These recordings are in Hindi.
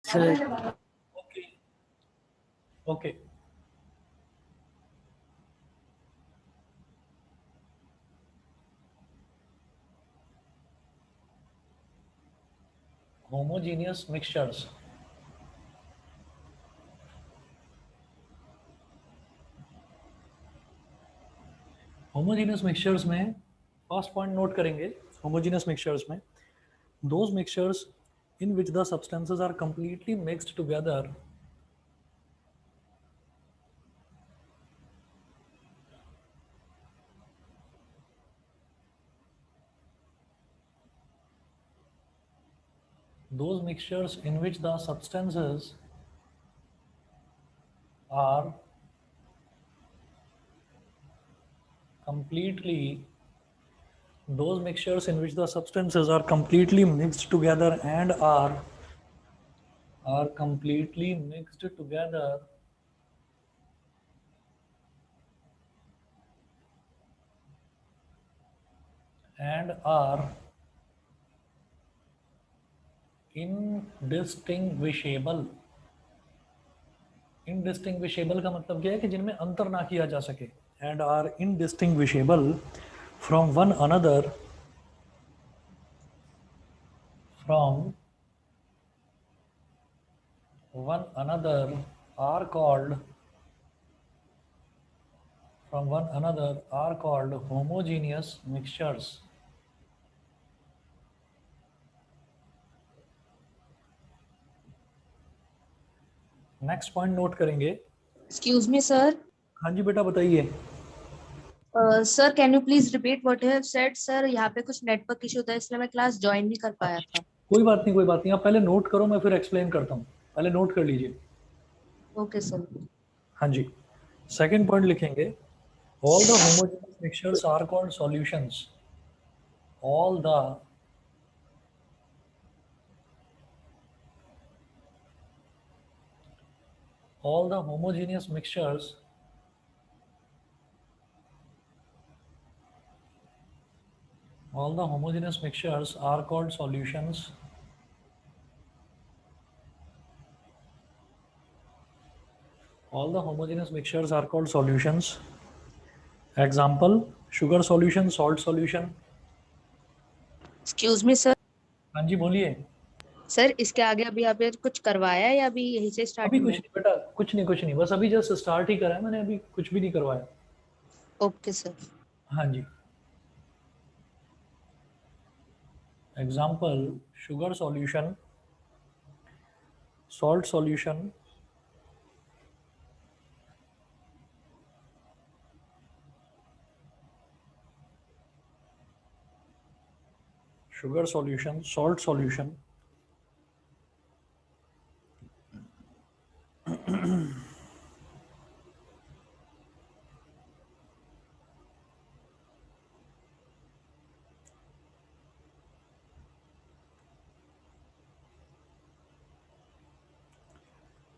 Sir, Okay. Okay. Homogeneous mixtures. Homogeneous mixtures में फर्स्ट पॉइंट नोट करेंगे होमोजीनियस मिक्सचर्स में those mixtures in which the substances are completely mixed together those mixtures in which the substances are completely those mixtures in which the substances are completely mixed together and are completely mixed together and are indistinguishable indistinguishable का मतलब क्या है कि जिनमें अंतर ना किया जा सके and are indistinguishable from one another from one another are called homogeneous mixtures. Next point note करेंगे. Excuse me, sir. हाँ जी बेटा बताइए. Sir can you please repeat what you have said sir. यहाँ पे कुछ नेटवर्क इशू था इसलिए मैं क्लास ज्वाइन नहीं कर पाया था. कोई बात नहीं आप पहले नोट करो, मैं फिर एक्सप्लेन करता हूँ. पहले नोट कर लीजिए. Okay sir. हाँ जी. सेकंड पॉइंट लिखेंगे. All the homogeneous mixtures are called solutions. ऑल द homogeneous mixtures are called solutions. All the homogeneous mixtures are called solutions. Example: sugar solution, salt solution. Excuse me sir. हाँ जी बोलिए. सर इसके आगे अभी आपने कुछ करवाया है या अभी यहीं से अभी स्टार्टिंग कुछ है? नहीं बेटा, कुछ नहीं, बस अभी जस्ट स्टार्ट ही करा है मैंने, अभी कुछ भी नहीं करवाया. Okay sir. हाँ जी. Example: sugar solution, salt solution, sugar solution, salt solution.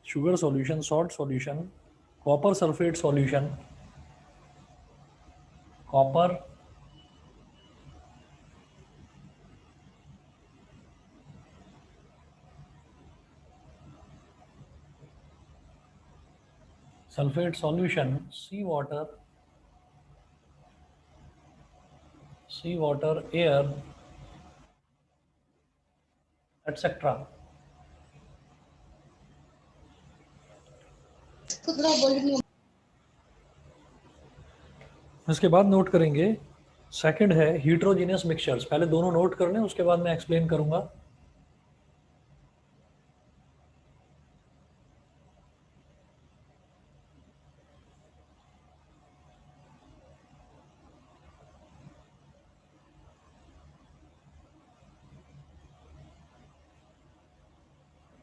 Sugar solution, salt solution, copper sulfate solution, copper sulfate solution, sea water, air, etc. इसके बाद नोट करेंगे. सेकंड है हीट्रोजीनियस मिक्सचर्स. पहले दोनों नोट कर लें, उसके बाद मैं एक्सप्लेन करूंगा.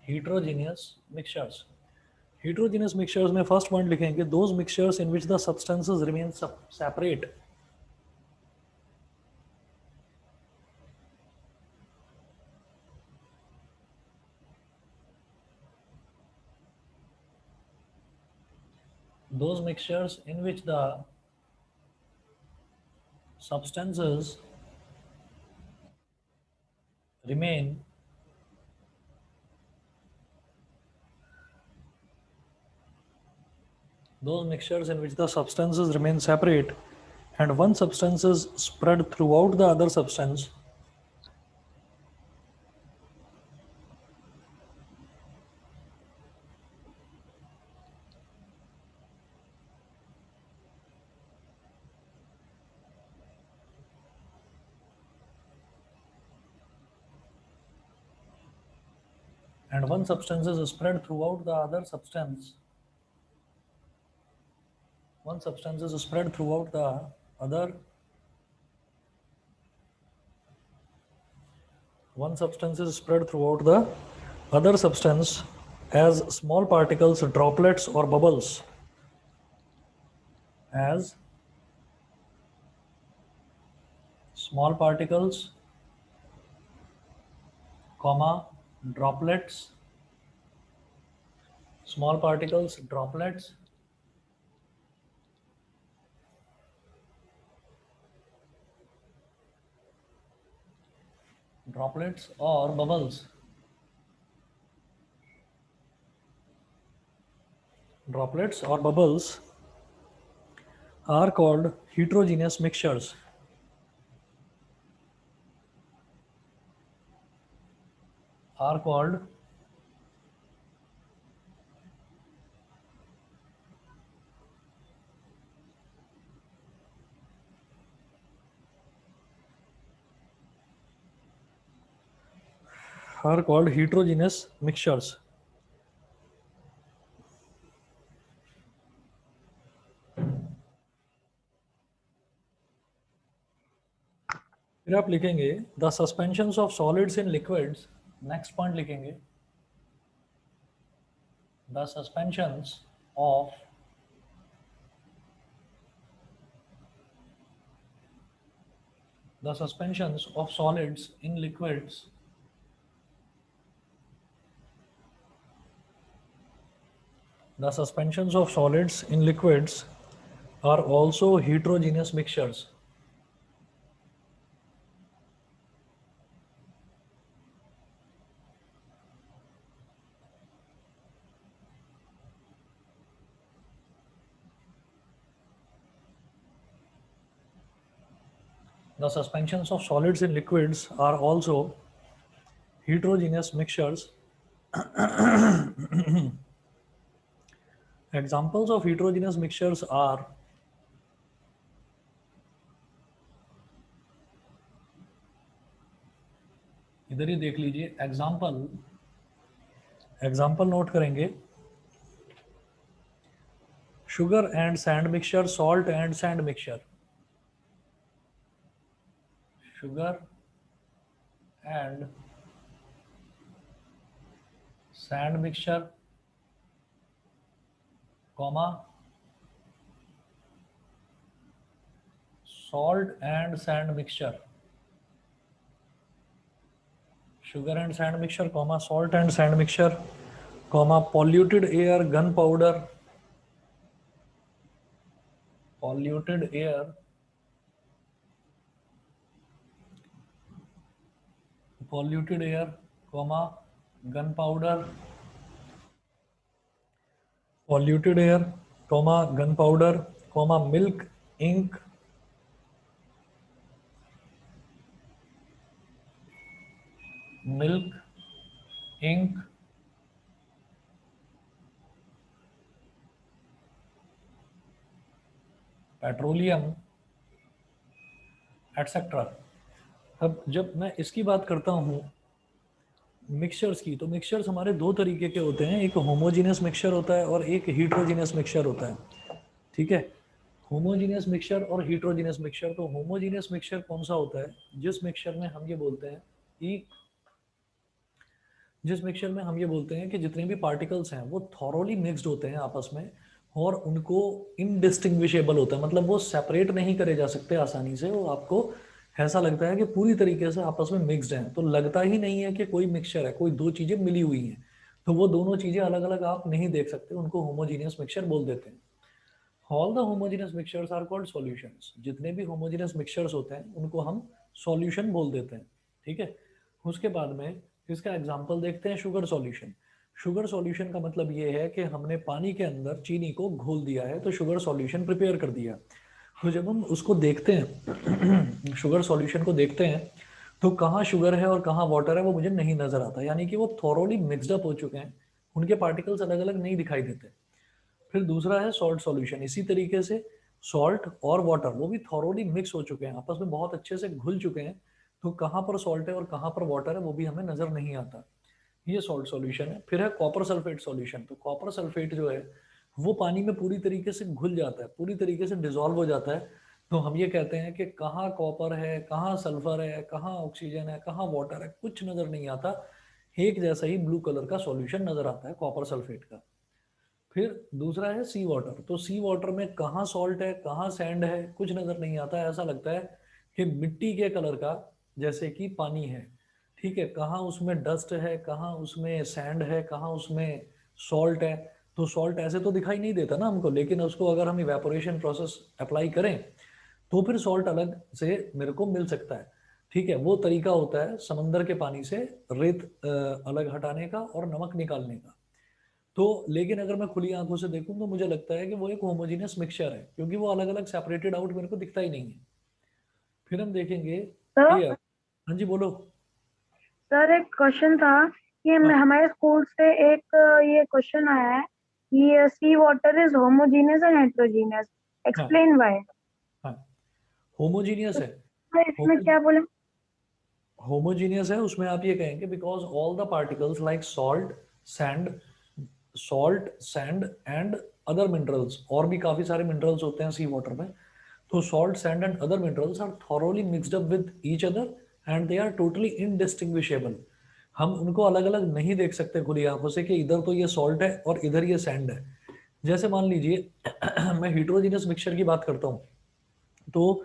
हीट्रोजीनियस मिक्सचर्स. हीट्रोजीनियस मिक्सचर्स में फर्स्ट पॉइंट लिखेंगे. Those mixtures in which the substances remain separate. Those mixtures in which the substances remain those mixtures in which the substances remain separate and one substance is spread throughout the other substance, and one substance is spread throughout the other substance, one substance is spread throughout the other, one substance is spread throughout the other substance as small particles, droplets or bubbles, as small particles, comma, droplets, small particles, droplets, droplets or bubbles, droplets or bubbles are called heterogeneous mixtures. Are called heterogeneous mixtures. फिर आप लिखेंगे the suspensions of solids in liquids, next point लिखेंगे the suspensions of solids in liquids the suspensions of solids in liquids are also heterogeneous mixtures. The suspensions of solids in liquids are also heterogeneous mixtures. Examples of heterogeneous mixtures are इधर ही देख लीजिए एग्जाम्पल नोट करेंगे sugar and sand mixture, salt and sand mixture, sugar and sand mixture, comma salt and sand mixture, sugar and sand mixture, comma salt and sand mixture, comma polluted air, gunpowder, polluted air, comma gunpowder, polluted air, comma gunpowder, comma milk, ink, petroleum etcetera. अब जब मैं इसकी बात करता हूँ मिक्सचर्स की, तो मिक्सचर्स हमारे दो तरीके के होते हैं, एक होमोजीनियस मिक्सचर होता है और एक हीट्रोजीनियस मिक्सचर होता है। ठीक है, होमोजीनियस मिक्सचर और हीट्रोजीनियस मिक्सचर। तो होमोजीनियस मिक्सचर कौन सा होता है? जिस मिक्सचर में हम ये बोलते हैं कि जितने भी पार्टिकल्स हैं वो थॉरोली मिक्स्ड होते हैं आपस में और उनको इनडिस्टिंग्विशेबल होता है, मतलब वो सेपरेट नहीं करे जा सकते आसानी से। वो आपको ऐसा लगता है कि पूरी तरीके से आपस में मिक्स्ड हैं, तो लगता ही नहीं है कि कोई मिक्सचर है, कोई दो चीज़ें मिली हुई हैं। तो वो दोनों चीज़ें अलग अलग आप नहीं देख सकते, उनको होमोजीनियस मिक्सचर बोल देते हैं। All the homogeneous mixtures are called solutions. जितने भी होमोजीनियस मिक्सचर्स होते हैं उनको हम सॉल्यूशन बोल देते हैं। ठीक है, उसके बाद में इसका एग्जांपल देखते हैं शुगर सॉल्यूशन। शुगर सॉल्यूशन का मतलब ये है कि हमने पानी के अंदर चीनी को घोल दिया है, तो शुगर सॉल्यूशन प्रिपेयर कर दिया। तो जब हम उसको देखते हैं शुगर सॉल्यूशन को देखते हैं, तो कहाँ शुगर है और कहाँ वाटर है वो मुझे नहीं नजर आता, यानी कि वो थोरोली मिक्सड अप हो चुके हैं, उनके पार्टिकल्स अलग अलग नहीं दिखाई देते। फिर दूसरा है सॉल्ट सॉल्यूशन, इसी तरीके से सॉल्ट और वाटर वो भी थॉरोली मिक्स हो चुके हैं, आपस में बहुत अच्छे से घुल चुके हैं, तो कहाँ पर सॉल्ट है और कहाँ पर वाटर है वो भी हमें नजर नहीं आता। ये सॉल्ट सॉल्यूशन है। फिर है कॉपर सल्फेट सॉल्यूशन। तो कॉपर सल्फेट जो है वो पानी में पूरी तरीके से घुल जाता है, पूरी तरीके से डिजोल्व हो जाता है। तो हम ये कहते हैं कि कहाँ कॉपर है, कहाँ सल्फर है, कहाँ ऑक्सीजन है, कहाँ वाटर है, कुछ नजर नहीं आता। एक जैसा ही ब्लू कलर का सॉल्यूशन नजर आता है कॉपर सल्फेट का। फिर दूसरा है सी वाटर। तो सी वाटर में कहाँ सॉल्ट है, कहाँ सैंड है, कुछ नजर नहीं आता है, ऐसा लगता है कि मिट्टी के कलर का जैसे कि पानी है। ठीक है, कहाँ उसमें डस्ट है, कहाँ उसमें सैंड है, कहाँ उसमें सॉल्ट है। तो सॉल्ट ऐसे तो दिखाई नहीं देता ना हमको, लेकिन उसको अगर हम इवेपोरेशन प्रोसेस अप्लाई करें तो फिर सॉल्ट अलग से मेरे को मिल सकता है। ठीक है, वो तरीका होता है समंदर के पानी से रेत अलग हटाने का और नमक निकालने का। तो लेकिन अगर मैं खुली आंखों से देखूं तो मुझे लगता है कि वो एक होमोजीनियस मिक्सचर है, क्योंकि वो अलग अलग सेपरेटेड आउट मेरे को दिखता ही नहीं है। फिर हम देखेंगे सर एयर। हाँ जी बोलो। सर एक क्वेश्चन था कि हाँ हमारे स्कूल से एक ये क्वेश्चन आया है कि sea water is homogeneous and heterogeneous, हाँ एक्सप्लेन व्हाई। हाँ, होमोजीनियस तो है। सर इसमें क्या बोले? होमोजीनियस है उसमें आप ये कहेंगे because all the particles like salt, sand, salt sand and other minerals, और भी काफी सारे मिनरल्स होते हैं सी वाटर में। तो salt sand and other minerals are thoroughly mixed up with each other and they are totally indistinguishable. हम उनको अलग अलग नहीं देख सकते खुली आंखों से कि इधर तो ये सॉल्ट है और इधर ये सैंड है। जैसे मान लीजिए मैं हिट्रोजीनियस मिक्सचर की बात करता हूँ, तो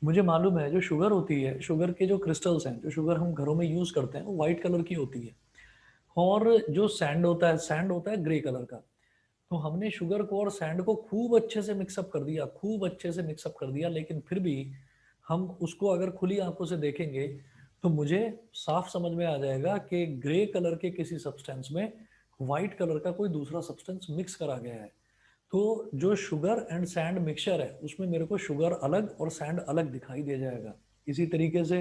मुझे मालूम है जो शुगर होती है, शुगर के जो क्रिस्टल्स हैं, जो शुगर हम घरों में यूज करते हैं वो व्हाइट कलर की होती है, और जो सैंड होता है, सैंड होता है ग्रे कलर का। तो हमने शुगर को और सैंड को खूब अच्छे से मिक्सअप कर दिया, खूब अच्छे से मिक्सअप कर दिया, लेकिन फिर भी हम उसको अगर खुली आंखों से देखेंगे तो मुझे साफ समझ में आ जाएगा कि ग्रे कलर के किसी सब्सटेंस में व्हाइट कलर का कोई दूसरा सब्सटेंस मिक्स करा गया है। तो जो शुगर एंड सैंड मिक्सचर है उसमें मेरे को शुगर अलग और सैंड अलग दिखाई दे जाएगा। इसी तरीके से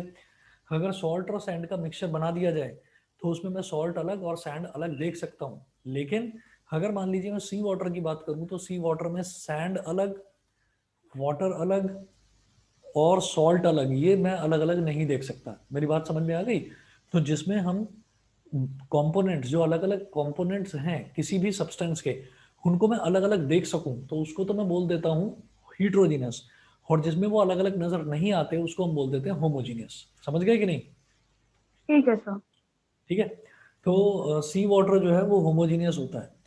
अगर सॉल्ट और सैंड का मिक्सचर बना दिया जाए तो उसमें मैं सॉल्ट अलग और सैंड अलग देख सकता हूँ। लेकिन अगर मान लीजिए मैं सी वाटर की बात करूँ तो सी वाटर में सैंड अलग, वाटर अलग और सॉल्ट अलग, ये मैं अलग अलग नहीं देख सकता। मेरी बात समझ में आ गई? तो जिसमें हम कंपोनेंट्स, जो अलग अलग कंपोनेंट्स हैं किसी भी सब्सटेंस के, उनको मैं अलग अलग देख सकूं तो उसको तो मैं बोल देता हूँ हीट्रोजीनियस। और जिसमें वो अलग अलग नजर नहीं आते उसको हम बोल देते हैं होमोजीनियस। समझ गए कि नहीं? ठीक है सर। ठीक है, तो सी वाटर जो है वो होमोजीनियस होता है।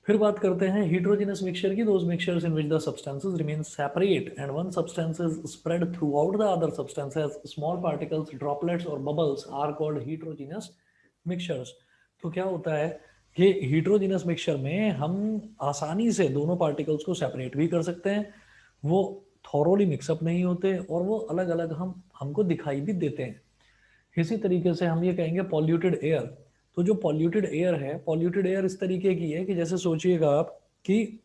फिर बात करते हैं heterogeneous mixture की। those mixtures in which the substances remain separate and one substance is spread throughout the other substance as small particles, droplets or bubbles are called heterogeneous mixtures। तो क्या होता है कि heterogeneous mixture में हम आसानी से दोनों particles को separate भी कर सकते हैं, वो thoroughly mix up नहीं होते और वो अलग अलग हमको दिखाई भी देते हैं। इसी तरीके से हम ये कहेंगे पॉल्यूटेड एयर। तो जो पॉल्यूटेड एयर है, पॉल्यूटेड एयर इस तरीके की है कि जैसे सोचिएगा आप कि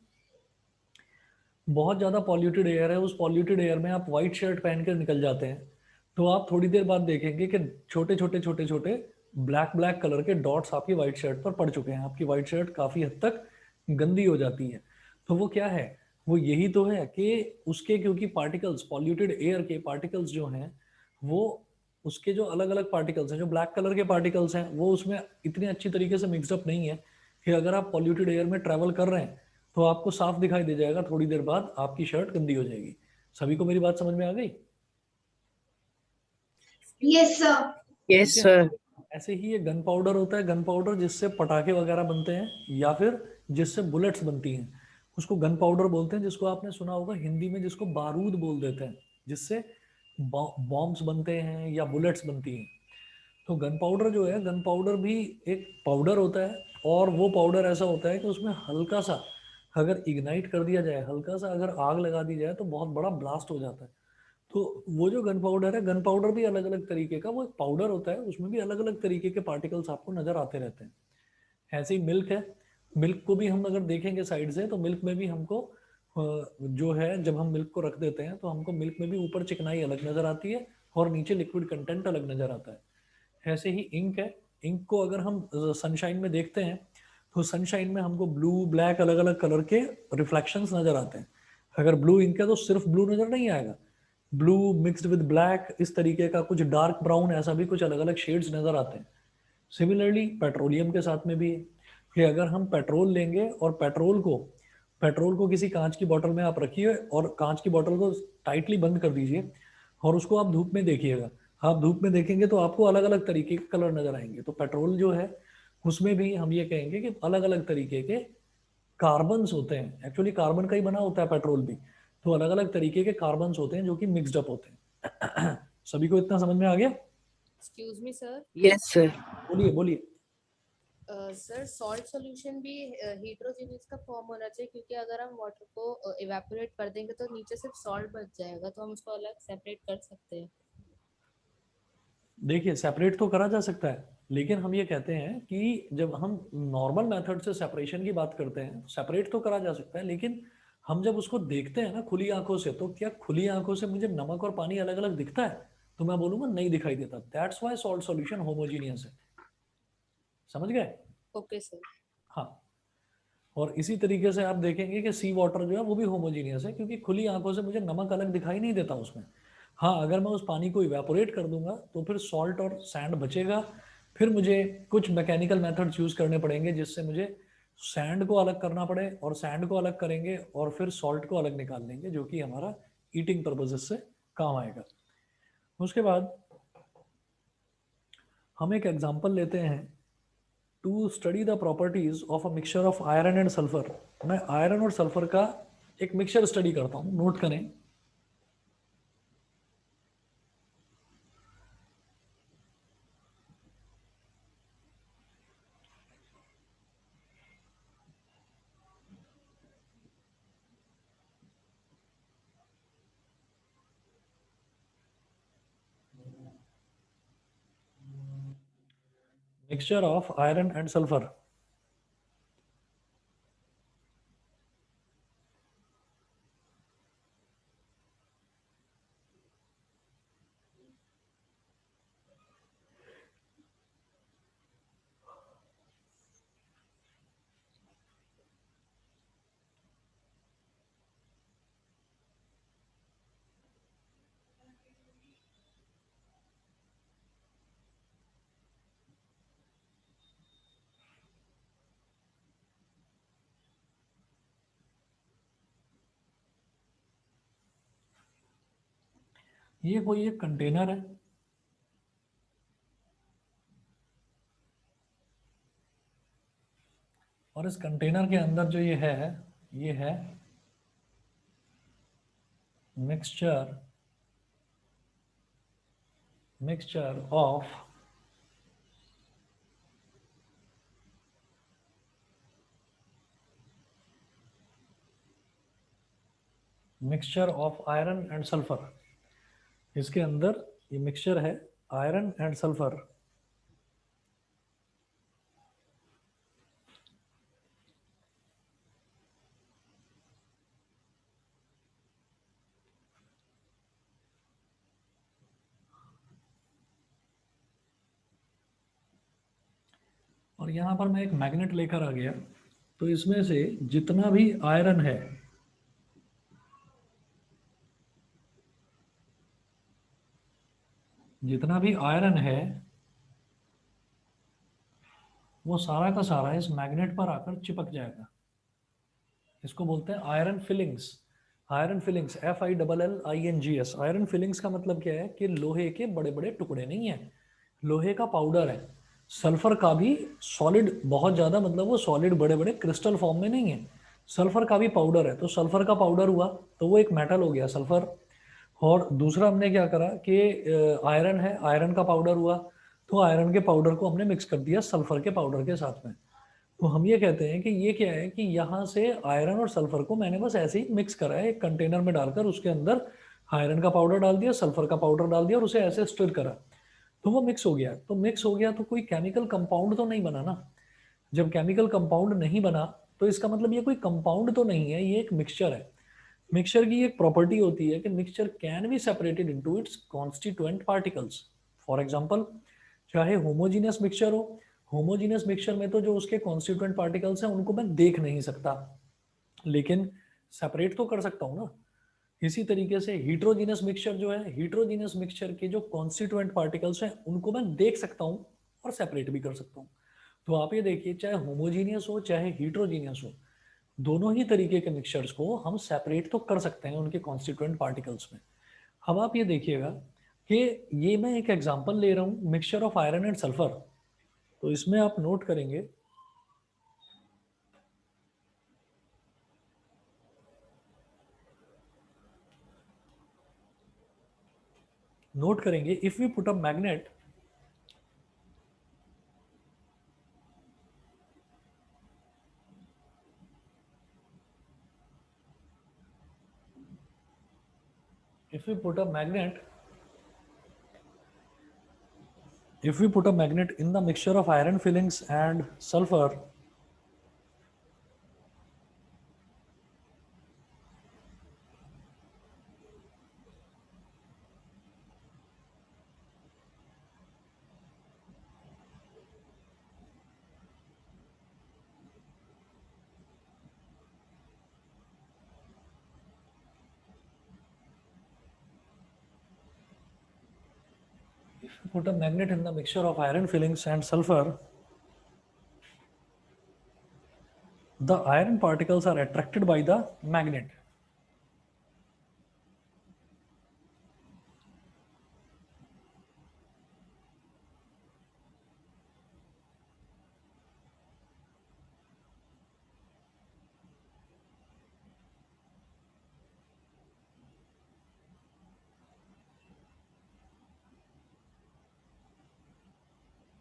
बहुत ज़्यादा पॉल्यूटेड एयर है, उस पॉल्यूटेड एयर में आप व्हाइट शर्ट पहन कर निकल जाते हैं, तो आप थोड़ी देर बाद देखेंगे कि छोटे छोटे छोटे छोटे ब्लैक ब्लैक कलर के डॉट्स आपकी व्हाइट शर्ट पर पड़ चुके हैं, आपकी व्हाइट शर्ट काफ़ी हद तक गंदी हो जाती है। तो वो क्या है, वो यही तो है कि उसके, क्योंकि पार्टिकल्स, पॉल्यूटेड एयर के पार्टिकल्स जो हैं वो, उसके जो अलग अलग पार्टिकल्स हैं, जो ब्लैक कलर के पार्टिकल्स हैं, वो उसमें इतनी अच्छी तरीके से मिक्सअप नहीं है कि अगर आप पॉल्यूटेड एयर में ट्रैवल कर रहे हैं तो आपको साफ दिखाई दे जाएगा, थोड़ी देर बाद आपकी शर्ट गंदी हो जाएगी। सभी को मेरी बात समझ में आ गई? Yes sir. ठीक है, ऐसे ही ये गन पाउडर होता है, गन पाउडर जिससे पटाखे वगैरह बनते हैं या फिर जिससे बुलेट्स बनती हैं, उसको गन पाउडर बोलते हैं। जिसको आपने सुना होगा हिंदी में जिसको बारूद बोल देते हैं, जिससे बॉम्ब्स बनते हैं या बुलेट्स बनती हैं। तो गन पाउडर जो है, गन पाउडर भी एक पाउडर होता है, और वो पाउडर ऐसा होता है कि उसमें हल्का सा अगर इग्नाइट कर दिया जाए, हल्का सा अगर आग लगा दी जाए तो बहुत बड़ा ब्लास्ट हो जाता है। तो वो जो गन पाउडर है, गन पाउडर भी अलग अलग तरीके का वो एक पाउडर होता है, उसमें भी अलग अलग तरीके के पार्टिकल्स आपको नजर आते रहते हैं। ऐसे ही मिल्क है, मिल्क को भी हम अगर देखेंगे साइड से तो मिल्क में भी हमको जो है जब हम मिल्क को रख देते हैं तो हमको मिल्क में भी ऊपर चिकनाई अलग नजर आती है और नीचे लिक्विड कंटेंट अलग नजर आता है। ऐसे ही इंक है, इंक को अगर हम सनशाइन में देखते हैं तो सनशाइन में हमको ब्लू ब्लैक अलग अलग कलर के रिफ्लेक्शंस नजर आते हैं। अगर ब्लू इंक है तो सिर्फ ब्लू नजर नहीं आएगा, ब्लू मिक्स्ड विद ब्लैक, इस तरीके का कुछ डार्क ब्राउन, ऐसा भी कुछ अलग अलग शेड्स नजर आते हैं। सिमिलरली पेट्रोलियम के साथ में भी है कि अगर हम पेट्रोल लेंगे और पेट्रोल को किसी कांच की बोतल में आप रखिए और कांच की बोतल को टाइटली बंद कर दीजिए और उसको आप धूप में देखिएगा, आप धूप में देखेंगे तो आपको अलग अलग तरीके के कलर नजर आएंगे। तो पेट्रोल जो है उसमें भी हम ये कहेंगे कि अलग अलग तरीके के कार्बन्स होते हैं, एक्चुअली कार्बन का ही बना होता है पेट्रोल भी, तो अलग अलग तरीके के कार्बन्स होते हैं जो कि मिक्सड अप होते हैं। सभी को इतना समझ में आ गया? Excuse me sir. Yes sir. बोलिए बोलिए। सर सॉल्ट सॉल्यूशन भी हेट्रोजीनियस का फॉर्म होना चाहिए, क्योंकि अगर हम वाटर को इवेपोरेट कर देंगे तो नीचे सिर्फ सॉल्ट बच जाएगा, तो हम उसको अलग सेपरेट कर सकते हैं। देखिए सेपरेट तो करा जा सकता है, लेकिन हम ये कहते हैं कि जब हम नॉर्मल मेथड से सेपरेशन की बात करते हैं सेपरेट तो करा जा सकता है, लेकिन हम जब उसको देखते हैं ना खुली आंखों से, तो क्या खुली आंखों से मुझे नमक और पानी अलग अलग दिखता है? तो मैं बोलूंगा नहीं दिखाई देता। That's why salt solution homogeneous है। समझ गए? Okay sir. हाँ, और इसी तरीके से आप देखेंगे कि सी वाटर जो है वो भी होमोजीनियस है, क्योंकि खुली आंखों से मुझे नमक अलग दिखाई नहीं देता उसमें। हाँ, अगर मैं उस पानी को इवेपोरेट कर दूंगा तो फिर सॉल्ट और सैंड बचेगा, फिर मुझे कुछ मैकेनिकल मेथड्स यूज करने पड़ेंगे जिससे मुझे सैंड को अलग करना पड़े, और सैंड को अलग करेंगे और फिर सॉल्ट को अलग निकाल लेंगे, जो कि हमारा ईटिंग पर्पजेस से काम आएगा। उसके बाद हम एक एग्जांपल लेते हैं to study the properties of a mixture of iron and sulphur. मैं आयरन और सल्फर का एक मिक्सचर स्टडी करता हूं, नोट करें। Mixture of iron and sulphur. ये कोई एक कंटेनर है, और इस कंटेनर के अंदर जो ये है mixture of iron and sulphur. इसके अंदर ये मिक्सचर है आयरन एंड सल्फर। और यहां पर मैं एक मैग्नेट लेकर आ गया, तो इसमें से जितना भी आयरन है वो सारा का सारा इस मैग्नेट पर आकर चिपक जाएगा। इसको बोलते हैं iron filings. Iron filings FILLINGS। Iron filings का मतलब क्या है कि लोहे के बड़े बड़े टुकड़े नहीं है, लोहे का पाउडर है। सल्फर का भी सॉलिड बहुत ज्यादा, मतलब वो सॉलिड बड़े बड़े क्रिस्टल फॉर्म में नहीं है, सल्फर का भी पाउडर है। तो सल्फर का पाउडर हुआ तो वो एक मेटल हो गया सल्फर। और दूसरा हमने क्या करा कि आयरन है, आयरन का पाउडर हुआ, तो आयरन के पाउडर को हमने मिक्स कर दिया सल्फर के पाउडर के साथ में। तो हम ये कहते हैं कि ये क्या है कि यहाँ से आयरन और सल्फर को मैंने बस ऐसे ही मिक्स करा है एक कंटेनर में डालकर, उसके अंदर आयरन का पाउडर डाल दिया, सल्फर का पाउडर डाल दिया और उसे ऐसे स्टिर करा, तो वो मिक्स हो गया। तो मिक्स हो गया तो कोई केमिकल कंपाउंड तो नहीं बना ना। जब केमिकल कंपाउंड नहीं बना तो इसका मतलब ये कोई कंपाउंड तो नहीं है, ये एक मिक्सचर है। मिक्सचर की एक प्रॉपर्टी होती है कि mixture can be separated into it's constituent particles. For example, चाहे होमोजीनियस मिक्सचर हो, होमोजीनियस मिक्सचर में तो जो उसके कॉन्स्टिट्यूएंट पार्टिकल्स हैं उनको मैं देख नहीं सकता, लेकिन सेपरेट तो कर सकता हूँ ना। इसी तरीके से हीट्रोजीनियस मिक्सचर जो है, हीट्रोजीनियस मिक्सचर के जो कॉन्स्टिट्यूएंट पार्टिकल्स हैं उनको मैं देख सकता हूँ और सेपरेट भी कर सकता हूँ। तो आप ये देखिए, चाहे होमोजीनियस हो चाहे हीट्रोजीनियस हो, दोनों ही तरीके के मिक्सचर्स को हम सेपरेट तो कर सकते हैं उनके कॉन्स्टिट्यूएंट पार्टिकल्स में। अब आप ये देखिएगा कि ये मैं एक एग्जांपल ले रहा हूँ, mixture of iron and sulphur. तो इसमें आप नोट करेंगे, if we put a magnet, if we put a magnet in the mixture of iron fillings and sulfur, put a magnet in the mixture of iron fillings and sulfur, the iron particles are attracted by the magnet.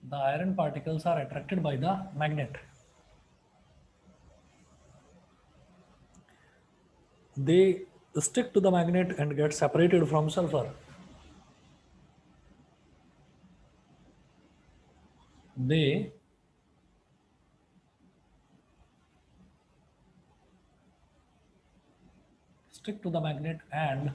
The iron particles are attracted by the magnet. They stick to the magnet and get separated from sulfur. They stick to the magnet and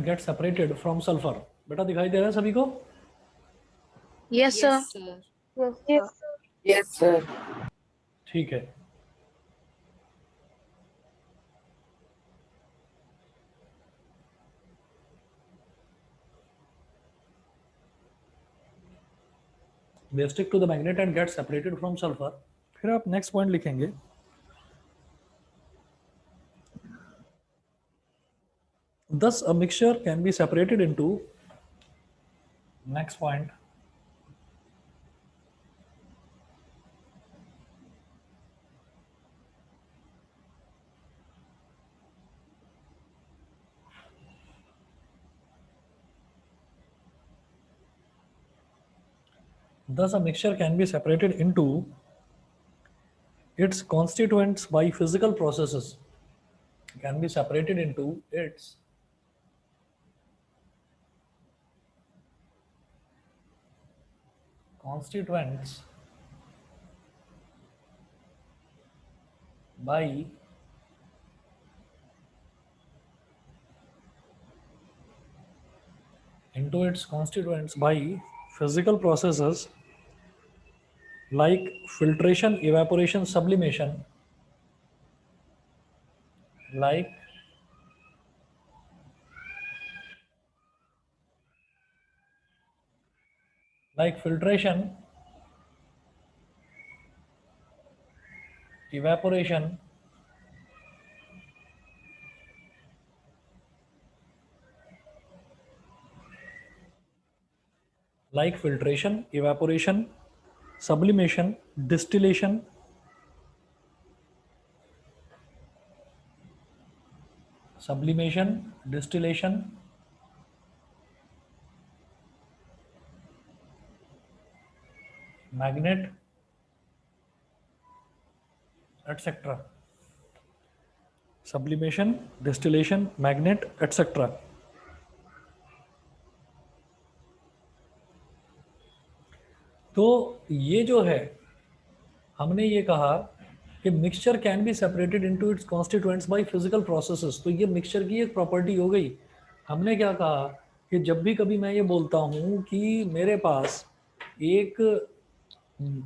get separated from sulfur. बेटा दिखाई दे रहा है सभी को? Yes, sir. Yes, sir. Yes, Yes, sir. ठीक है। They stick to the magnet and get separated from sulfur. फिर आप नेक्स्ट पॉइंट लिखेंगे, thus a mixture can be separated into, next point, thus a mixture can be separated into its constituents by physical processes, can be separated into its constituents by physical processes like filtration, evaporation, sublimation, like filtration, evaporation, sublimation, distillation, magnet etcetera, sublimation, distillation, magnet, etcetera. तो ये जो है हमने ये कहा कि mixture can be separated into its constituents by physical processes. तो ये मिक्सचर की एक प्रॉपर्टी हो गई। हमने क्या कहा कि जब भी कभी मैं ये बोलता हूँ कि मेरे पास एक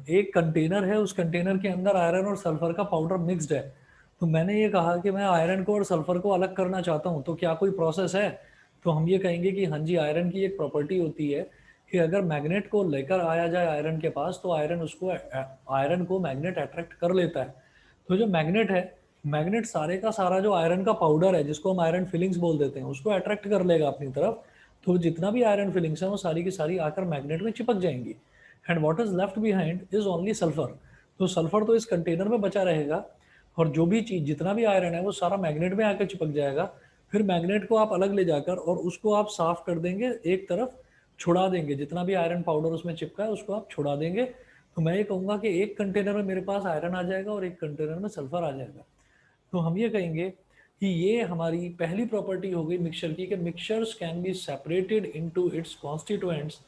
एक कंटेनर है, उस कंटेनर के अंदर आयरन और सल्फर का पाउडर मिक्स्ड है, तो मैंने ये कहा कि मैं आयरन को और सल्फर को अलग करना चाहता हूँ, तो क्या कोई प्रोसेस है? तो हम ये कहेंगे कि हाँ जी, आयरन की एक प्रॉपर्टी होती है कि अगर मैग्नेट को लेकर आया जाए आयरन के पास, तो आयरन को मैग्नेट अट्रैक्ट कर लेता है। तो जो मैग्नेट है, मैग्नेट सारे का सारा जो आयरन का पाउडर है, जिसको हम आयरन फिलिंग्स बोल देते हैं, उसको अट्रैक्ट कर लेगा अपनी तरफ। तो जितना भी आयरन फिलिंग्स है वो सारी की सारी आकर मैग्नेट में चिपक जाएंगी। And what is left behind is only sulphur. तो सल्फर तो इस कंटेनर में बचा रहेगा, और जो भी चीज, जितना भी आयरन है, वो सारा मैग्नेट में आकर चिपक जाएगा। फिर मैग्नेट को आप अलग ले जाकर और उसको आप साफ कर देंगे, एक तरफ छुड़ा देंगे, जितना भी आयरन पाउडर उसमें चिपका है उसको आप छुड़ा देंगे। तो मैं ये कहूँगा कि एक कंटेनर में मेरे पास आयरन आ जाएगा और एक कंटेनर में सल्फर आ जाएगा। तो हम ये कहेंगे कि ये हमारी पहली प्रॉपर्टी हो गई मिक्सचर की, कि mixtures can be separated into its constituents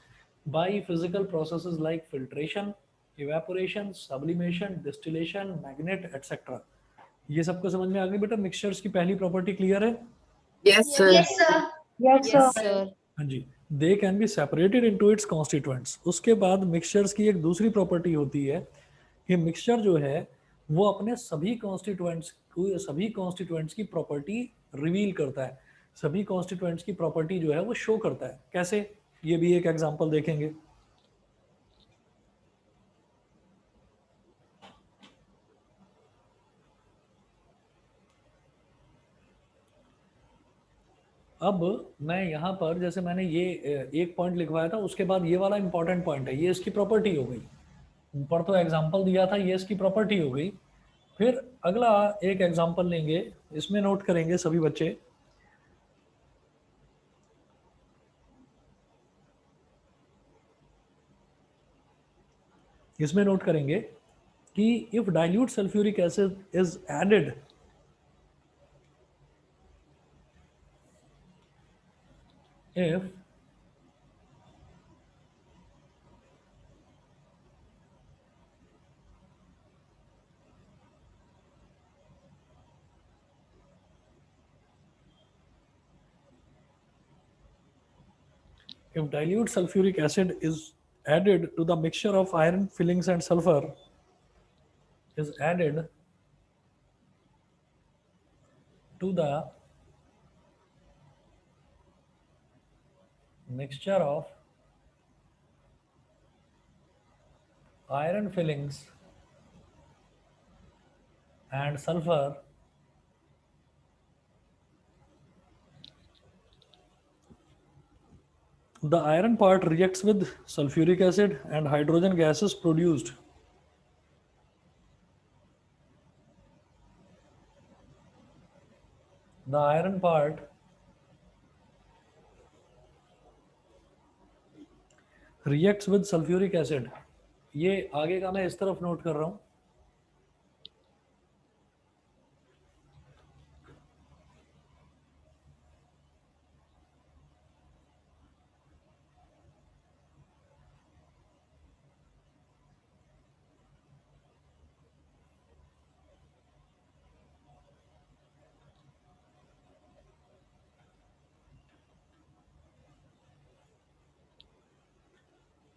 by physical processes like filtration, evaporation, sublimation, distillation, magnet, etcetera. ये सबको समझ में आ गई बेटा? मिक्सचर्स की पहली प्रॉपर्टी क्लियर है? Yes, sir. Yes, Yes, sir. sir. हाँ जी, they can be separated into its constituents. उसके बाद मिक्सचर्स की एक दूसरी प्रॉपर्टी होती है कि मिक्सचर जो है वो अपने सभी कॉन्स्टिट्यूएंट्स की प्रॉपर्टी रिवील करता है, सभी कॉन्स्टिट्यूएंट्स की प्रॉपर्टी जो है वो शो करता है। कैसे? ये भी एक एग्जांपल देखेंगे। अब मैं यहाँ पर, जैसे मैंने ये एक पॉइंट लिखवाया था, उसके बाद ये वाला इंपॉर्टेंट पॉइंट है, ये इसकी प्रॉपर्टी हो गई। ऊपर तो एग्जांपल दिया था, ये इसकी प्रॉपर्टी हो गई। फिर अगला एक एग्जांपल लेंगे, इसमें नोट करेंगे सभी बच्चे। इसमें नोट करेंगे कि if dilute sulphuric acid is added if dilute sulfuric acid is added to the mixture of iron fillings and sulfur is added to the mixture of iron fillings and sulfur, the iron part reacts with sulfuric acid and hydrogen gas is produced. The iron part reacts with sulfuric acid. ये आगे का मैं इस तरफ नोट कर रहा हूं।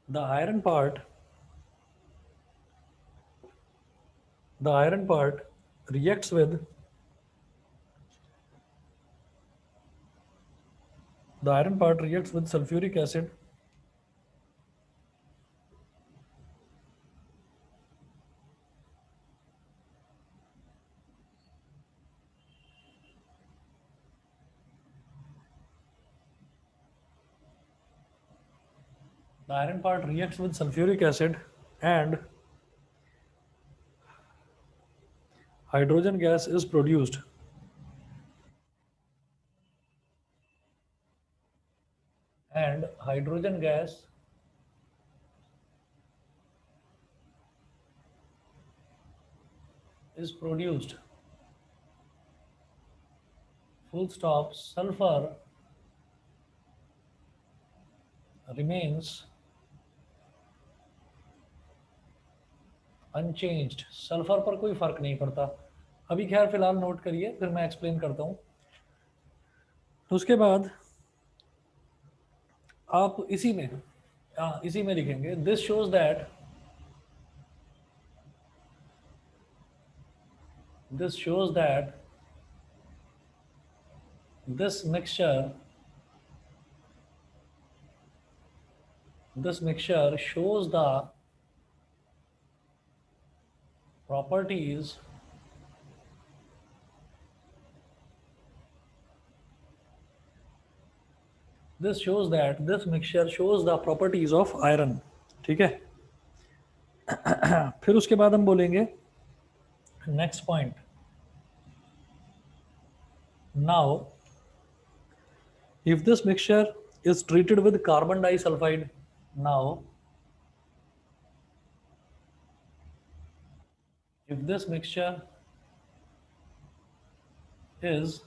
The iron part reacts with sulfuric acid and hydrogen gas is produced. And hydrogen gas is produced, full stop, sulfur remains unchanged, sulphur पर कोई फर्क नहीं पड़ता। अभी खैर फिलहाल नोट करिए, फिर मैं एक्सप्लेन करता हूँ। तो उसके बाद आप इसी में लिखेंगे this shows that this mixture shows the properties this mixture shows the properties of iron। ठीक है। फिर उसके बाद हम बोलेंगे next point, now if this mixture is treated with carbon disulfide, now if this mixture is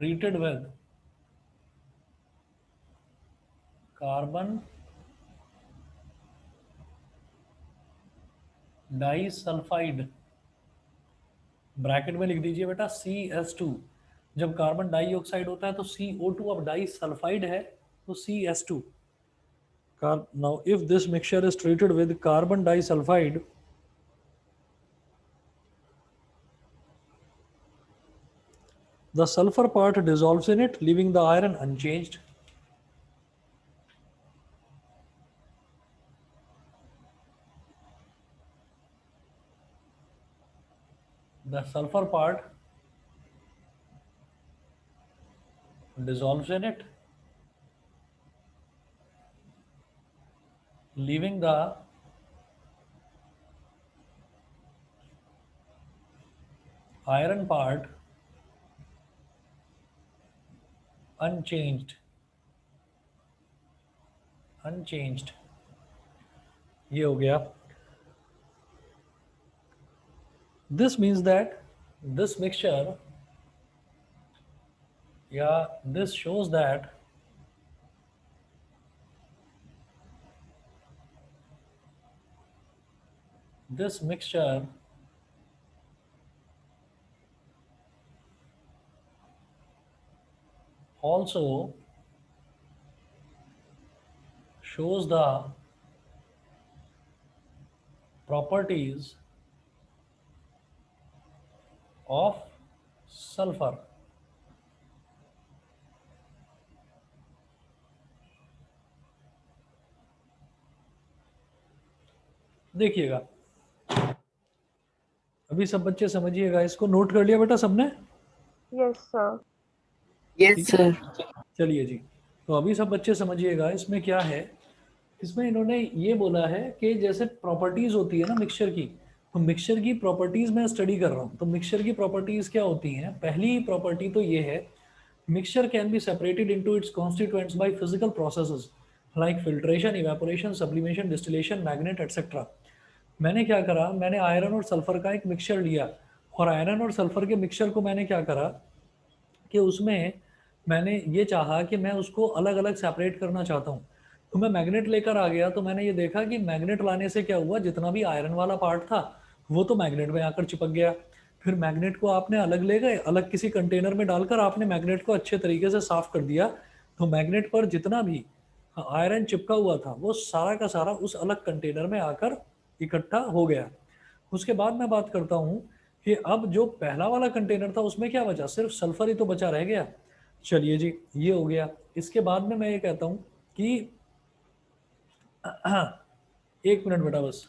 treated with carbon disulphide, bracket में लिख दीजिए बेटा CS2। जब कार्बन डाइऑक्साइड होता है तो CO2, अब डाइसल्फाइड है तो CS2। Now if this mixture is treated with carbon disulfide, the sulfur part dissolves in it, leaving the iron unchanged। The sulfur part dissolves in it, leaving the iron part unchanged। ये हो गया। This means that this mixture, this shows that this mixture also shows the properties of sulfur। देखिएगा, अभी सब बच्चे समझिएगा, इसको नोट कर लिया बेटा सबने? Yes sir. Yes sir. चलिए जी, तो अभी सब बच्चे समझिएगा इसमें क्या है। इसमें इन्होंने ये बोला है कि जैसे प्रॉपर्टीज होती है ना मिक्सचर की, तो मिक्सचर की प्रॉपर्टीज मैं स्टडी कर रहा हूँ। तो मिक्सचर की प्रॉपर्टीज क्या होती हैं? पहली प्रॉपर्टी तो ये है, mixture can be separated into its constituents by physical processes like filtration, evaporation, sublimation, distillation, magnet etcetera. मैंने क्या करा, मैंने आयरन और सल्फर का एक मिक्सचर लिया, और आयरन और सल्फर के मिक्सचर को मैंने क्या करा कि उसमें मैंने ये चाहा कि मैं उसको अलग अलग सेपरेट करना चाहता हूँ। तो मैं मैग्नेट लेकर आ गया, तो मैंने ये देखा कि मैग्नेट लाने से क्या हुआ, जितना भी आयरन वाला पार्ट था वो तो मैग्नेट में आकर चिपक गया। फिर मैग्नेट को आपने अलग ले गए, अलग किसी कंटेनर में डालकर आपने मैग्नेट को अच्छे तरीके से साफ कर दिया, तो मैग्नेट पर जितना भी आयरन चिपका हुआ था वो सारा का सारा उस अलग कंटेनर में आकर इकट्ठा हो गया। उसके बाद मैं बात करता हूँ कि अब जो पहला वाला कंटेनर था उसमें क्या बचा, सिर्फ सल्फर ही तो बचा रह गया। चलिए जी, ये हो गया। इसके बाद में मैं ये कहता हूँ कि एक मिनट बेटा बस,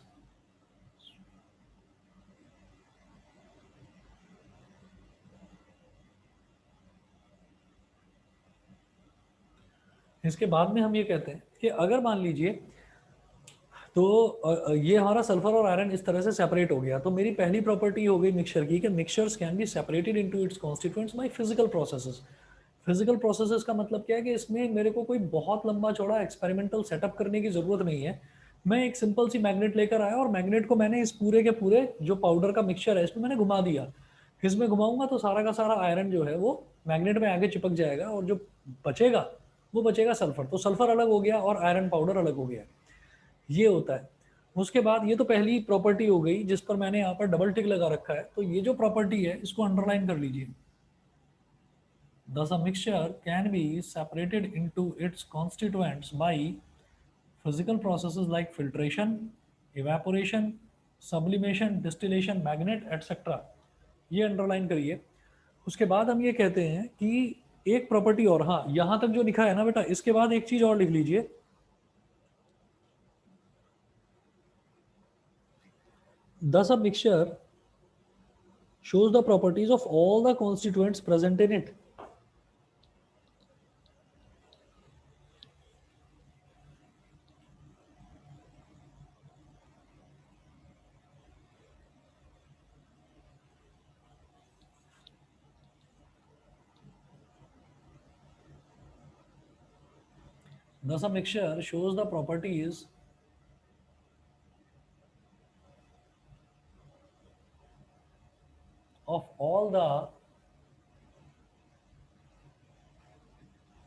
इसके बाद में हम ये कहते हैं कि अगर मान लीजिए तो ये हमारा सल्फर और आयरन इस तरह से सेपरेट हो गया, तो मेरी पहली प्रॉपर्टी हो गई मिक्सचर की कि mixtures can be separated into its constituents by physical processes. Physical processes का मतलब क्या है कि इसमें मेरे को कोई बहुत लंबा चौड़ा एक्सपेरिमेंटल सेटअप करने की ज़रूरत नहीं है। मैं एक सिंपल सी मैग्नेट लेकर आया और मैग्नेट को मैंने इस पूरे के पूरे जो पाउडर का मिक्सचर है इसमें मैंने घुमा दिया। इसमें घुमाऊंगा तो सारा का सारा आयरन जो है वो मैग्नेट में आगे चिपक जाएगा और जो बचेगा वो बचेगा सल्फर। तो सल्फर अलग हो गया और आयरन पाउडर अलग हो गया। ये होता है। उसके बाद ये तो पहली प्रॉपर्टी हो गई जिस पर मैंने यहाँ पर डबल टिक लगा रखा है। तो ये जो प्रॉपर्टी है इसको अंडरलाइन कर लीजिए। Thus a mixture can be separated into its constituents by physical processes like filtration, evaporation, sublimation, distillation, magnet, etc. ये अंडरलाइन करिए। उसके बाद हम ये कहते हैं कि एक प्रॉपर्टी और, हाँ यहां तक जो लिखा है ना बेटा, इसके बाद एक चीज और लिख लीजिए। Thus a mixture shows the properties of all the constituents present in it. Thus a mixture shows the properties of all the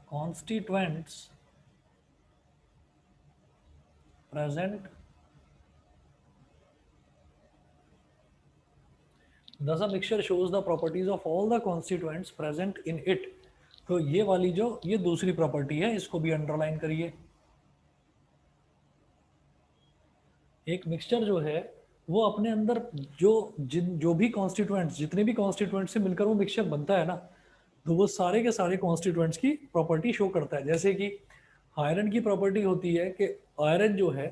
constituents present. Thus a mixture shows the properties of all the constituents present in it. तो ये वाली जो ये दूसरी प्रॉपर्टी है इसको भी अंडरलाइन करिए। एक मिक्सचर जो है वो अपने अंदर जो भी कॉन्स्टिट्यूएंट्स, जितने भी कॉन्स्टिट्यूएंट्स से मिलकर वो मिक्सचर बनता है ना, तो वो सारे के सारे कॉन्स्टिट्यूएंट्स की प्रॉपर्टी शो करता है। जैसे कि आयरन की प्रॉपर्टी होती है कि आयरन जो है,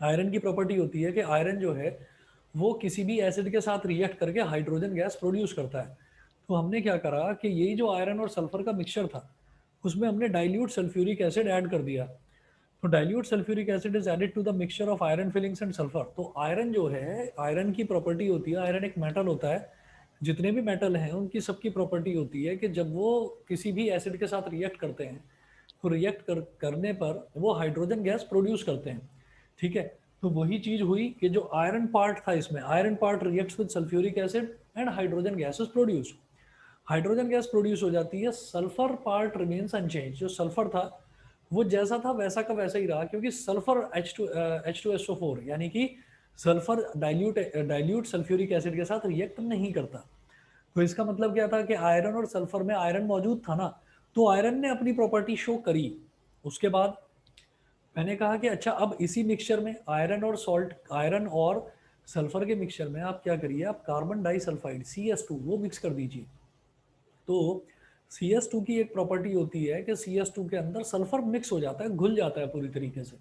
आयरन की प्रॉपर्टी होती है कि आयरन जो है वो किसी भी एसिड के साथ रिएक्ट करके हाइड्रोजन गैस प्रोड्यूस करता है। तो हमने क्या करा कि यही जो आयरन और सल्फर का मिक्सचर था उसमें हमने डाइल्यूट सल्फ्यूरिक एसिड ऐड कर दिया। तो dilute sulphuric acid is added to the mixture of iron filings and sulphur. तो आयरन जो है, आयरन की प्रॉपर्टी होती है, आयरन एक मेटल होता है, जितने भी मेटल हैं उनकी सबकी प्रॉपर्टी होती है कि जब वो किसी भी एसिड के साथ रिएक्ट करते हैं तो करने पर वो हाइड्रोजन गैस प्रोड्यूस करते हैं। ठीक है, तो वही चीज हुई कि जो आयरन पार्ट था इसमें, iron part reacts with sulphuric acid and hydrogen gas is produce. Hydrogen gas produce हो जाती है, सल्फर पार्ट रिमेन्स अनचेंज। जो सल्फर था वो जैसा था वैसा का वैसा ही रहा, क्योंकि सल्फर H2SO4 यानी कि सल्फर डाइल्यूट सल्फ्यूरिक एसिड के साथ रिएक्ट नहीं करता। तो इसका मतलब क्या था कि आयरन और सल्फर में आयरन मौजूद था ना, तो आयरन ने अपनी प्रॉपर्टी शो करी। उसके बाद मैंने कहा कि अच्छा अब इसी मिक्सचर में आयरन और सल्फर के मिक्सचर में आप क्या करिए, आप कार्बन डाइसल्फाइड CS2 वो मिक्स कर दीजिए। तो CS2 की एक प्रॉपर्टी होती है कि CS2 के अंदर सल्फर मिक्स हो जाता है, घुल जाता है पूरी तरीके से।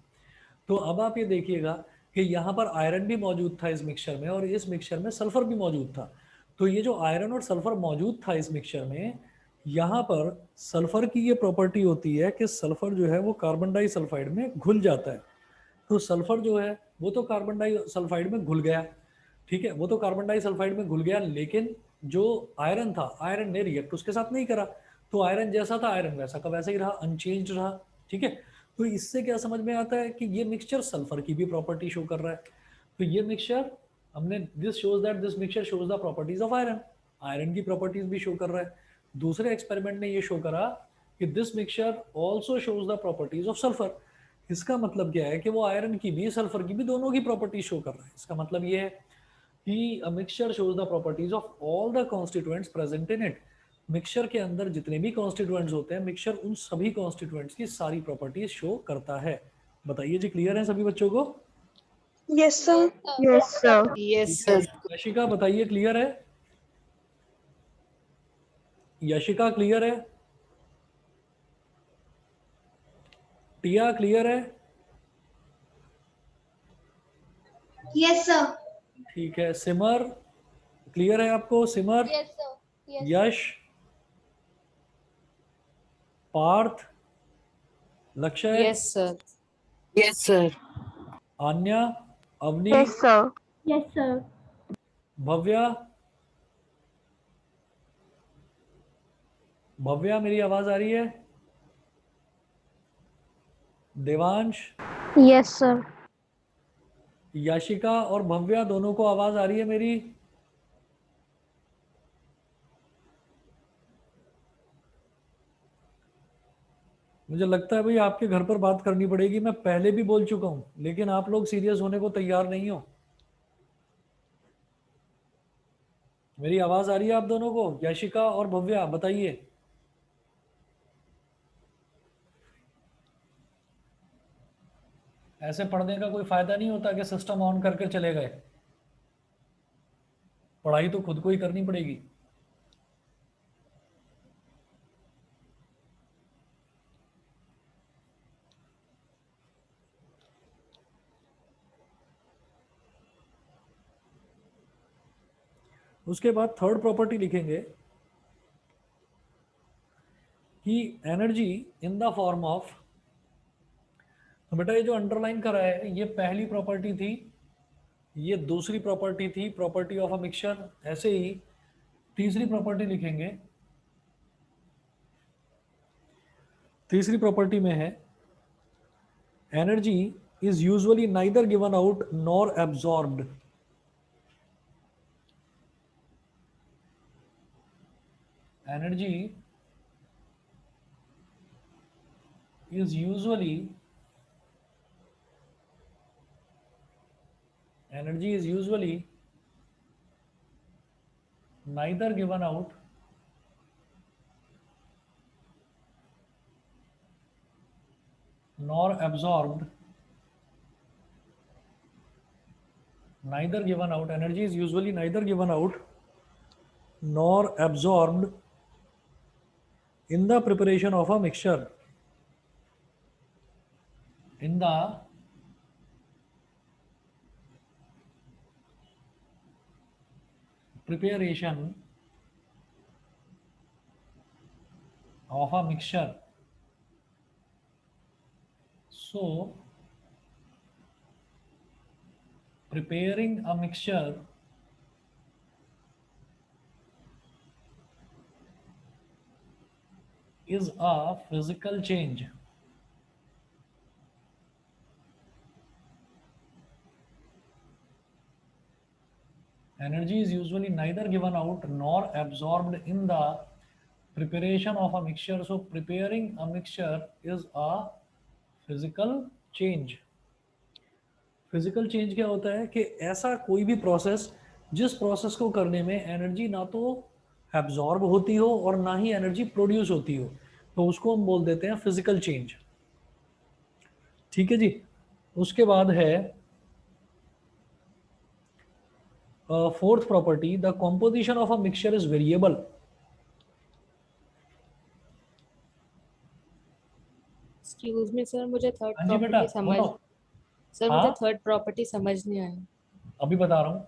तो अब आप ये देखिएगा कि यहाँ पर आयरन भी मौजूद था इस मिक्सचर में और इस मिक्सचर में सल्फर भी मौजूद था। तो ये जो आयरन और सल्फर मौजूद था इस मिक्सचर में, यहाँ पर सल्फर की ये प्रॉपर्टी होती है कि सल्फर जो है वो कार्बन डाइसल्फाइड में घुल जाता है। तो सल्फर जो है वो तो कार्बन डाइसल्फाइड में घुल गया, ठीक है, वो तो कार्बन डाइसल्फाइड में घुल गया, लेकिन जो आयरन था, आयरन ने रिएक्ट उसके साथ नहीं करा। तो आयरन जैसा था आयरन वैसा का वैसा ही रहा, अनचेंज रहा। ठीक है, तो इससे क्या समझ में आता है कि ये मिक्सचर सल्फर की भी प्रॉपर्टी शो कर रहा है। तो ये मिक्सचर हमने, this shows that this mixture shows the properties of iron, iron की प्रॉपर्टीज भी शो कर रहा है। दूसरे एक्सपेरिमेंट ने ये शो करा कि this mixture also shows the properties of sulphur. इसका मतलब क्या है कि वो आयरन की भी सल्फर की भी दोनों की प्रॉपर्टी शो कर रहा है। इसका मतलब ये है कि a mixture shows the properties of all the constituents present in it. Mixture के अंदर जितने भी कॉन्स्टिट्यूएंट्स होते हैं, मिक्सचर उन सभी कॉन्स्टिट्यूएंट्स की सारी प्रॉपर्टीज शो करता है। बताइए जी, क्लियर है सभी बच्चों को? Yes sir. Yes sir. Yes sir. Yashika बताइए, क्लियर है? यशिका क्लियर है? टिया क्लियर है? Yes sir. ठीक है, सिमर क्लियर है आपको? Simar, yes sir. Yash, Parth, Lakshya, yes sir. Yes sir. Aanya, Avni, yes sir. Yes sir. Bhavya, Bhavya मेरी आवाज आ रही है? Devansh, Yes, sir. याशिका और भव्या दोनों को आवाज आ रही है मेरी? मुझे लगता है भाई आपके घर पर बात करनी पड़ेगी। मैं पहले भी बोल चुका हूं, लेकिन आप लोग सीरियस होने को तैयार नहीं हो। मेरी आवाज आ रही है आप दोनों को? याशिका और भव्या बताइए। ऐसे पढ़ने का कोई फायदा नहीं होता कि सिस्टम ऑन करके चले गए। पढ़ाई तो खुद को ही करनी पड़ेगी। उसके बाद थर्ड प्रॉपर्टी लिखेंगे कि energy in the form of, तो बेटा ये जो अंडरलाइन करा है ये पहली प्रॉपर्टी थी, ये दूसरी प्रॉपर्टी थी, प्रॉपर्टी ऑफ अ मिक्सचर। ऐसे ही तीसरी प्रॉपर्टी लिखेंगे। तीसरी प्रॉपर्टी में है energy is usually neither given out nor absorbed. Energy is usually neither given out nor absorbed. Energy is usually neither given out nor absorbed in the preparation of a mixture. In the preparation of a mixture. So, preparing a mixture is a physical change. Energy is usually neither given out nor absorbed in the preparation of a mixture. So preparing a mixture is a physical change. Physical change क्या होता है कि ऐसा कोई भी प्रोसेस जिस प्रोसेस को करने में एनर्जी ना तो एब्जॉर्ब होती हो और ना ही एनर्जी प्रोड्यूस होती हो, तो उसको हम बोल देते हैं फिजिकल चेंज। ठीक है जी। उसके बाद है fourth property, the composition of a mixture is variable. Excuse me sir, मुझे थर्ड हाँ जी बेटा, प्रॉपर्टी समझ बोलो। सर हाँ मुझे थर्ड प्रॉपर्टी समझ नहीं आया। अभी बता रहा हूँ।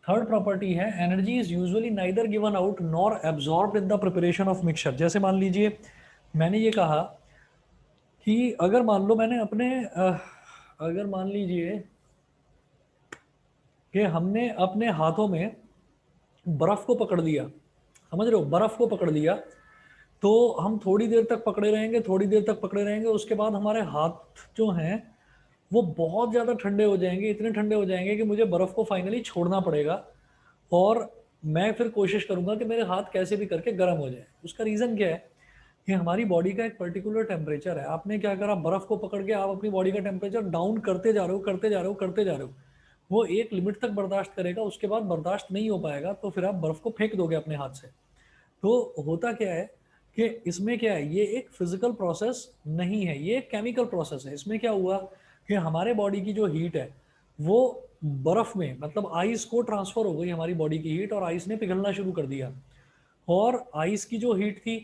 थर्ड प्रॉपर्टी है energy is usually neither given out nor absorbed in the preparation of mixture. जैसे मान लीजिए मैंने ये कहा कि अगर मान लो मैंने अपने अगर मान लीजिए कि हमने अपने हाथों में बर्फ को पकड़ लिया, समझ रहे हो, बर्फ को पकड़ लिया, तो हम थोड़ी देर तक पकड़े रहेंगे, थोड़ी देर तक पकड़े रहेंगे, उसके बाद हमारे हाथ जो हैं वो बहुत ज़्यादा ठंडे हो जाएंगे, इतने ठंडे हो जाएंगे कि मुझे बर्फ़ को फाइनली छोड़ना पड़ेगा और मैं फिर कोशिश करूंगा कि मेरे हाथ कैसे भी करके गर्म हो जाए। उसका रीज़न क्या है कि हमारी बॉडी का एक पर्टिकुलर टेम्परेचर है। आपने क्या करा, बर्फ़ को पकड़ के आप अपनी बॉडी का टेम्परेचर डाउन करते जा रहे हो, करते जा रहे हो, करते जा रहे हो। वो एक लिमिट तक बर्दाश्त करेगा, उसके बाद बर्दाश्त नहीं हो पाएगा तो फिर आप बर्फ़ को फेंक दोगे अपने हाथ से। तो होता क्या है कि इसमें क्या है, ये एक फिजिकल प्रोसेस नहीं है, ये एक केमिकल प्रोसेस है। इसमें क्या हुआ कि हमारे बॉडी की जो हीट है वो बर्फ में, मतलब आइस को ट्रांसफर हो गई हमारी बॉडी की हीट, और आइस ने पिघलना शुरू कर दिया। और आइस की जो हीट थी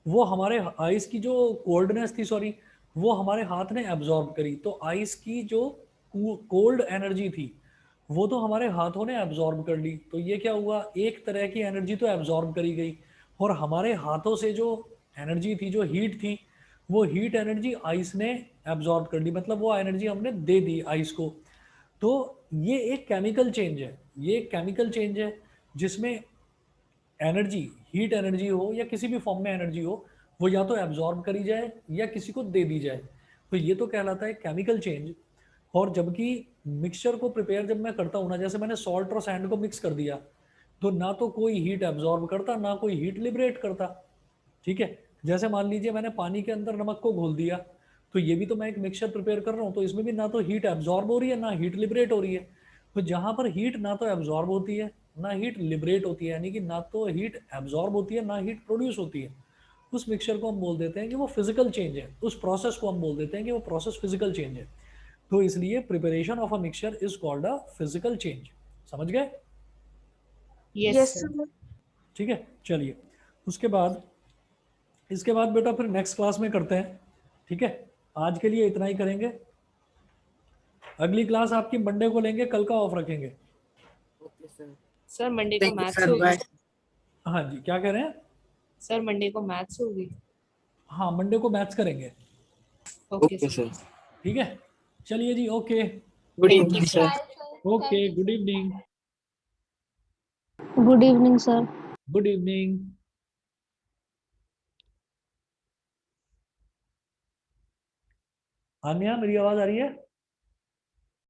वो हमारे, आइस की जो कोल्डनेस थी, सॉरी, वो हमारे हाथ ने एब्जॉर्ब करी। तो आइस की जो कोल्ड एनर्जी थी वो तो हमारे हाथों ने एब्जॉर्ब कर ली। तो ये क्या हुआ, एक तरह की एनर्जी तो एब्जॉर्ब करी गई, और हमारे हाथों से जो एनर्जी थी, जो हीट थी, वो हीट एनर्जी आइस ने एब्जॉर्ब कर ली, मतलब वो एनर्जी हमने दे दी आइस को। तो ये एक केमिकल चेंज है, ये एक केमिकल चेंज है जिसमें एनर्जी, हीट एनर्जी हो या किसी भी फॉर्म में एनर्जी हो, वो या तो एब्जॉर्ब करी जाए या किसी को दे दी जाए, तो ये तो कहलाता है केमिकल चेंज। और जबकि मिक्सचर को प्रिपेयर जब मैं करता हूँ ना, जैसे मैंने सॉल्ट और सैंड को मिक्स कर दिया, तो ना तो कोई हीट एब्जॉर्ब करता ना कोई हीट लिबरेट करता, ठीक है। जैसे मान लीजिए मैंने पानी के अंदर नमक को घोल दिया, तो ये भी तो मैं एक मिक्सचर प्रिपेयर कर रहा हूँ, तो इसमें भी ना तो हीट एब्जॉर्ब हो रही है ना हीट लिबरेट हो रही है। तो जहां पर हीट ना तो एब्जॉर्ब होती है ना हीट लिबरेट होती है, यानी कि ना तो हीट एब्जॉर्ब होती है ना हीट प्रोड्यूस होती है, उस मिक्सचर को हम बोल देते हैं कि वो फिजिकल चेंज है, उस प्रोसेस को हम बोल देते हैं कि वो प्रोसेस फिजिकल चेंज है। तो इसलिए preparation of a mixture is called a physical change. समझ गए? Yes Yes, sir. sir. ठीक है, चलिए उसके बाद, इसके बाद बेटा फिर नेक्स्ट क्लास में करते हैं, ठीक है। आज के लिए इतना ही करेंगे, अगली क्लास आपकी मंडे को लेंगे, कल का ऑफ रखेंगे। ओके सर, सर मंडे को थैंक यू मैथ्स सर, होगी। बाय। हाँ जी, क्या कह रहे हैं? सर मंडे को मैथ्स होगी। हाँ, मंडे को मैथ्स करेंगे, ओके ओके सर। सर, ठीक है। चलिए जी, okay. Good thank you evening sir. Sir. Okay, good evening. Good evening, sir. Good evening. Aanya, मेरी आवाज आ रही है?